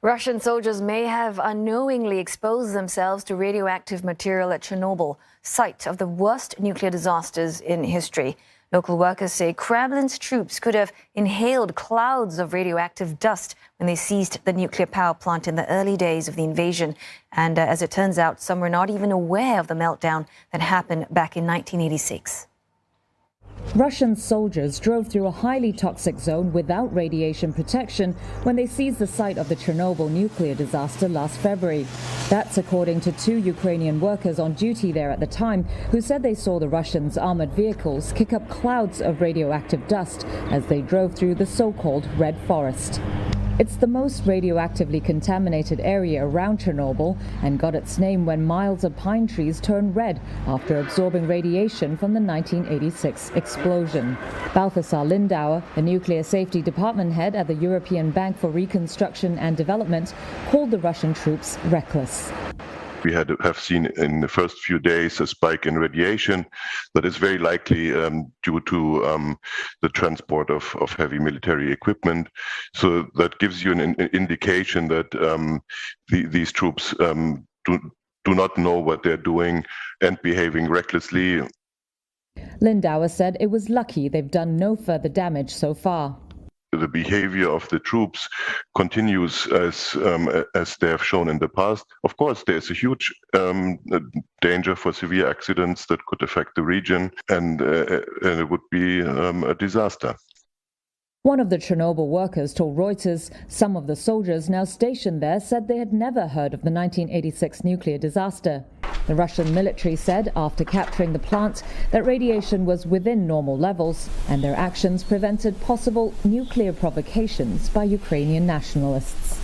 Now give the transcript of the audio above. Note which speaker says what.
Speaker 1: Russian soldiers may have unknowingly exposed themselves to radioactive material at Chernobyl, site of the worst nuclear disasters in history. Local workers say Kremlin's troops could have inhaled clouds of radioactive dust when they seized the nuclear power plant in the early days of the invasion. And as it turns out, some were not even aware of the meltdown that happened back in 1986.
Speaker 2: Russian soldiers drove through a highly toxic zone without radiation protection when they seized the site of the Chernobyl nuclear disaster last February. That's according to 2 Ukrainian workers on duty there at the time, who said they saw the Russians' armored vehicles kick up clouds of radioactive dust as they drove through the so-called Red Forest. It's the most radioactively contaminated area around Chernobyl and got its name when miles of pine trees turned red after absorbing radiation from the 1986 explosion. Balthasar Lindauer, the nuclear safety department head at the European Bank for Reconstruction and Development, called the Russian troops reckless.
Speaker 3: We have seen in the first few days a spike in radiation that is very likely due to the transport of heavy military equipment. So that gives you an indication that these troops do not know what they're doing and behaving recklessly.
Speaker 2: Lindauer said it was lucky they've done no further damage so far.
Speaker 3: The behavior of the troops continues as they have shown in the past. Of course, there's a huge danger for severe accidents that could affect the region, and it would be a disaster.
Speaker 2: One of the Chernobyl workers told Reuters some of the soldiers now stationed there said they had never heard of the 1986 nuclear disaster. The Russian military said after capturing the plant that radiation was within normal levels and their actions prevented possible nuclear provocations by Ukrainian nationalists.